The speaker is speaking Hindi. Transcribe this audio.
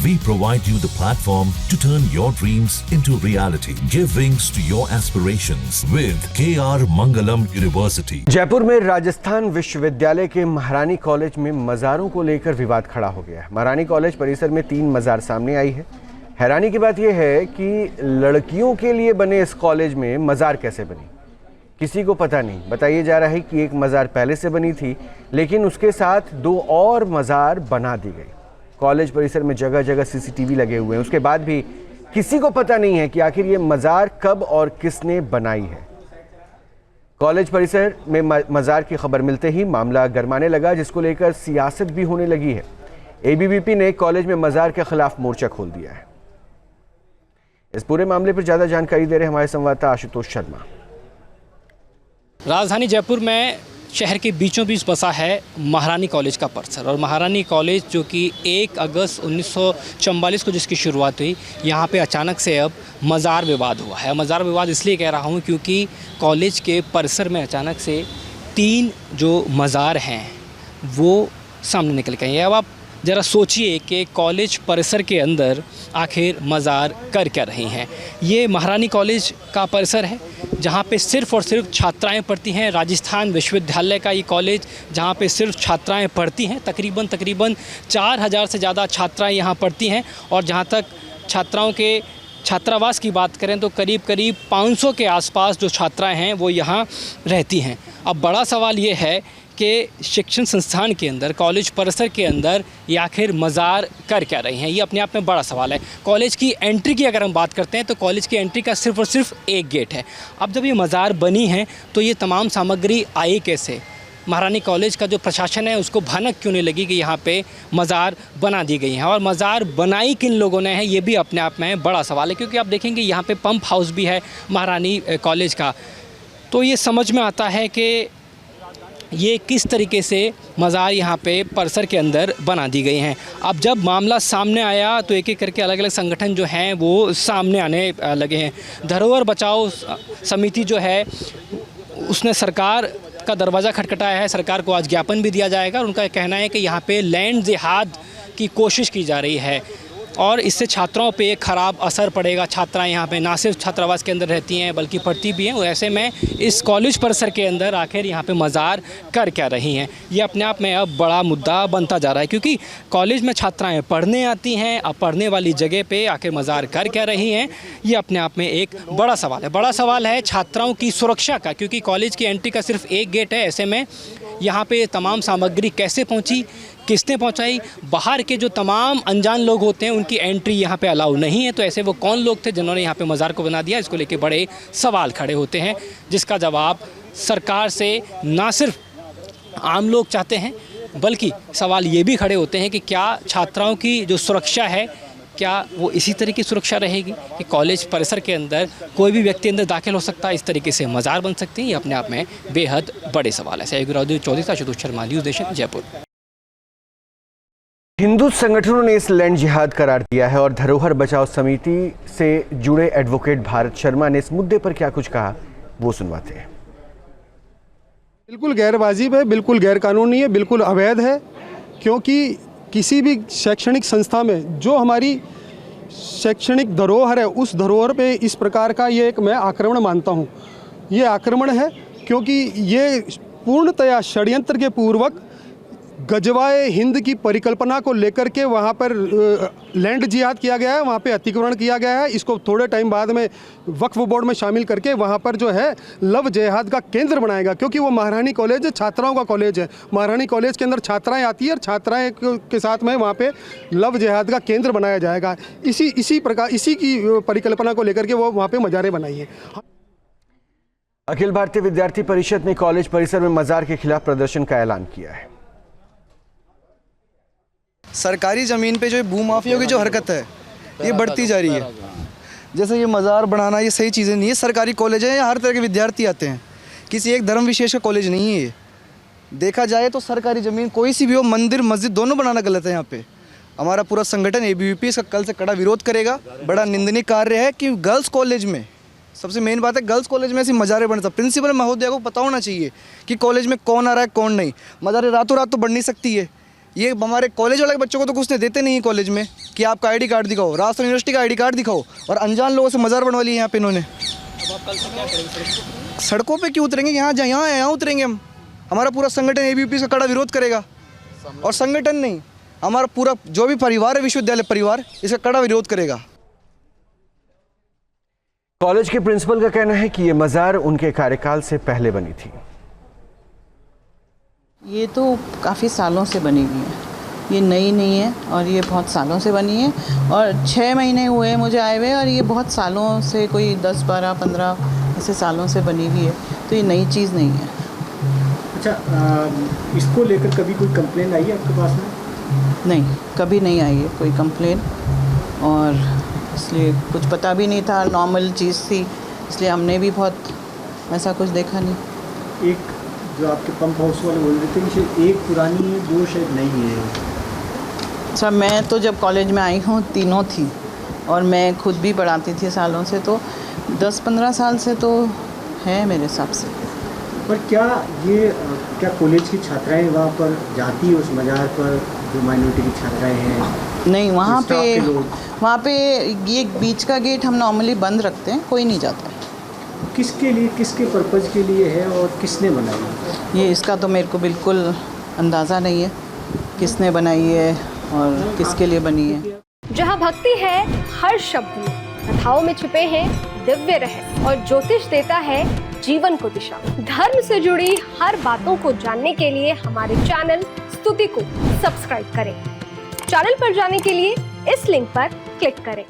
We provide you the platform to turn your dreams into reality. Give wings to your aspirations with KR Mangalam University. Jaipur में राजस्थान विश्वविद्यालय के महारानी कॉलेज में मज़ारों को लेकर विवाद खड़ा हो गया है। महारानी कॉलेज परिसर में 3 मज़ार सामने आई है। हैरानी की बात यह है कि लड़कियों के लिए बने इस कॉलेज में मज़ार कैसे बनी, किसी को पता नहीं। बताया जा रहा है कि एक मज़ार पहले से बनी थी, लेकिन उसके साथ 2 और मज़ार बना दी गई। कॉलेज परिसर में जगह जगह सीसीटीवी लगे हुए हैं। उसके बाद भी किसी को पता नहीं है कि आखिर ये मज़ार कब और किसने बनाई है। कॉलेज परिसर में मज़ार की खबर मिलते ही मामला गरमाने लगा, जिसको लेकर सियासत भी होने लगी है। एबीवीपी ने कॉलेज में मज़ार के खिलाफ मोर्चा खोल दिया है। इस पूरे मामले पर ज़्यादा जानकारी दे रहे हमारे संवाददाता आशुतोष शर्मा। राजधानी जयपुर में शहर के बीचों बीच बसा है महारानी कॉलेज का परिसर, और महारानी कॉलेज जो कि 1 अगस्त 1944 को जिसकी शुरुआत हुई, यहाँ पे अचानक से अब मज़ार विवाद हुआ है। मज़ार विवाद इसलिए कह रहा हूँ क्योंकि कॉलेज के परिसर में अचानक से 3 जो मज़ार हैं वो सामने निकल गए हैं। अब आप ज़रा सोचिए कि कॉलेज परिसर के अंदर आखिर मज़ार कर क्या रही हैं। ये महारानी कॉलेज का परिसर है जहाँ पे सिर्फ़ और सिर्फ छात्राएं पढ़ती हैं। राजस्थान विश्वविद्यालय का ये कॉलेज जहाँ पे सिर्फ छात्राएं पढ़ती हैं। तकरीबन 4000 से ज़्यादा छात्राएं यहाँ पढ़ती हैं, और जहाँ तक छात्राओं के छात्रावास की बात करें तो करीब 500 के आसपास जो छात्राएं हैं वो यहाँ रहती हैं। अब बड़ा सवाल ये है कि शिक्षण संस्थान के अंदर, कॉलेज परिसर के अंदर ये आखिर मज़ार कर क्या रही हैं, ये अपने आप में बड़ा सवाल है। कॉलेज की एंट्री की अगर हम बात करते हैं तो कॉलेज की एंट्री का सिर्फ़ और सिर्फ एक गेट है। अब जब ये मज़ार बनी है तो ये तमाम सामग्री आई कैसे? महारानी कॉलेज का जो प्रशासन है उसको भनक क्यों नहीं लगी कि यहाँ पे मज़ार बना दी गई हैं, और मज़ार बनाई किन लोगों ने है, ये भी अपने आप में बड़ा सवाल है। क्योंकि आप देखेंगे यहाँ पे पंप हाउस भी है महारानी कॉलेज का, तो ये समझ में आता है कि ये किस तरीके से मज़ार यहाँ पे परिसर के अंदर बना दी गई हैं। अब जब मामला सामने आया तो एक एक करके अलग अलग संगठन जो हैं वो सामने आने लगे हैं। धरोहर बचाओ समिति जो है उसने सरकार का दरवाज़ा खटखटाया है। सरकार को आज ज्ञापन भी दिया जाएगा, और उनका कहना है कि यहाँ पे लैंड जिहाद की कोशिश की जा रही है, और इससे छात्राओं पे एक ख़राब असर पड़ेगा। छात्राएं यहाँ पे ना सिर्फ छात्रावास के अंदर रहती हैं बल्कि पढ़ती भी हैं, और ऐसे में इस कॉलेज परिसर के अंदर आखिर यहाँ पे मज़ार कर क्या रही हैं, ये अपने आप में अब बड़ा मुद्दा बनता जा रहा है। क्योंकि कॉलेज में छात्राएं पढ़ने आती हैं, अब पढ़ने वाली जगह पे आखिर मज़ार कर क्या रही हैं, ये अपने आप में एक बड़ा सवाल है। बड़ा सवाल है छात्राओं की सुरक्षा का, क्योंकि कॉलेज की एंट्री का सिर्फ एक गेट है। ऐसे में यहाँ पे तमाम सामग्री कैसे पहुँची, किसने पहुंचाई, बाहर के जो तमाम अनजान लोग होते हैं उनकी एंट्री यहाँ पे अलाउ नहीं है। तो ऐसे वो कौन लोग थे जिन्होंने यहाँ पे मज़ार को बना दिया, इसको लेके बड़े सवाल खड़े होते हैं, जिसका जवाब सरकार से ना सिर्फ आम लोग चाहते हैं बल्कि सवाल ये भी खड़े होते हैं कि क्या छात्राओं की जो सुरक्षा है, क्या वो इसी तरह की सुरक्षा रहेगी कि कॉलेज परिसर के अंदर कोई भी व्यक्ति अंदर दाखिल हो सकता है, इस तरीके से मज़ार बन सकती है। ये अपने आप में बेहद बड़े सवाल है। सहयोगी चौधरी, आशुतोष शर्मा, न्यूज़ नेशन, जयपुर। हिंदू संगठनों ने इस लैंड जिहाद करार दिया है, और धरोहर बचाओ समिति से जुड़े एडवोकेट भारत शर्मा ने इस मुद्दे पर क्या कुछ कहा, वो सुनवाते हैं। बिल्कुल गैर वाजिब है, बिल्कुल गैर कानूनी है, बिल्कुल अवैध है। क्योंकि किसी भी शैक्षणिक संस्था में जो हमारी शैक्षणिक धरोहर है, उस धरोहर पे इस प्रकार का ये एक मैं आक्रमण मानता हूँ। ये आक्रमण है क्योंकि ये पूर्णतया षड्यंत्र के पूर्वक गजवाए हिंद की परिकल्पना को लेकर के वहाँ पर लैंड जिहाद किया गया है, वहाँ पे अतिक्रमण किया गया है। इसको थोड़े टाइम बाद में वक्फ बोर्ड में शामिल करके वहाँ पर जो है लव जिहाद का केंद्र बनाएगा, क्योंकि वो महारानी कॉलेज छात्राओं का कॉलेज है। महारानी कॉलेज के अंदर छात्राएं आती है, और छात्राएं के साथ में वहाँ पे लव जिहाद का केंद्र बनाया जाएगा। इसी प्रकार इसी की परिकल्पना को लेकर के वो वहाँ पर मज़ारें बनाई है। अखिल भारतीय विद्यार्थी परिषद ने कॉलेज परिसर में मज़ार के खिलाफ प्रदर्शन का ऐलान किया है। सरकारी ज़मीन पे जो भूमाफियों की जो हरकत है ये बढ़ती जा रही है। जैसे ये मज़ार बनाना, ये सही चीज़ें नहीं है। सरकारी कॉलेज है, यहाँ हर तरह के विद्यार्थी आते हैं, किसी एक धर्म विशेष का कॉलेज नहीं है ये। देखा जाए तो सरकारी ज़मीन कोई सी भी हो, मंदिर मस्जिद दोनों बनाना गलत है। यहाँ पे हमारा पूरा संगठन एबीवीपी इसका कल से कड़ा विरोध करेगा। बड़ा निंदनीय कार्य है कि गर्ल्स कॉलेज में, सबसे मेन बात है गर्ल्स कॉलेज में ऐसी मज़ारें बनता। प्रिंसिपल महोदया को पता होना चाहिए कि कॉलेज में कौन आ रहा है कौन नहीं। मज़ारें रातों रात तो बन नहीं सकती है, ये हमारे कॉलेज वाले बच्चों को तो कुछ देते नहीं कॉलेज में कि आपका आईडी कार्ड दिखाओ, राजस्थान यूनिवर्सिटी का आईडी कार्ड दिखाओ, और अनजान लोगों से मज़ार बनवा लिया यहाँ पे इन्होंने। सड़कों पे क्यों उतरेंगे? यहाँ उतरेंगे हम। हमारा पूरा संगठन एबीवीपी का कड़ा विरोध करेगा, और संगठन नहीं, हमारा पूरा जो भी परिवार है, विश्वविद्यालय परिवार, इसका कड़ा विरोध करेगा। कॉलेज के प्रिंसिपल का कहना है कि ये मज़ार उनके कार्यकाल से पहले बनी थी। ये तो काफ़ी सालों से बनी हुई है, ये नई नहीं है, और ये बहुत सालों से बनी है, और 6 महीने हुए हैं मुझे आए हुए, और ये बहुत सालों से, कोई 10, 12, 15 ऐसे सालों से बनी हुई है, तो ये नई चीज़ नहीं है। अच्छा, इसको लेकर कभी कोई कंप्लेन आई है आपके पास में? नहीं, कभी नहीं आई है कोई कंप्लेन, और इसलिए कुछ पता भी नहीं था, नॉर्मल चीज़ थी, इसलिए हमने भी बहुत ऐसा कुछ देखा नहीं। एक जो आपके पंप हाउस वाले बोल रहे थे कि एक पुरानी है, 2 शायद नहीं है। अच्छा, मैं तो जब कॉलेज में आई हूँ 3 थी, और मैं खुद भी पढ़ाती थी सालों से, तो 10-15 साल से तो है मेरे हिसाब से। पर क्या कॉलेज की छात्राएं वहाँ पर जाती है उस मज़ार पर, जो माइनॉरिटी की छात्राएं हैं? नहीं, वहाँ पे ये बीच का गेट हम नॉर्मली बंद रखते हैं, कोई नहीं जाता है। किसके लिए, किसके पर्पज़ के लिए है और किसने बनाई? ये इसका तो मेरे को बिल्कुल अंदाज़ा नहीं है किसने बनाई है और किसके लिए बनी है। जहाँ भक्ति है हर शब्द में, कथाओं में छुपे हैं दिव्य रहस्य, और ज्योतिष देता है जीवन को दिशा। धर्म से जुड़ी हर बातों को जानने के लिए हमारे चैनल स्तुति को सब्सक्राइब करें। चैनल पर जाने के लिए इस लिंक पर क्लिक करें।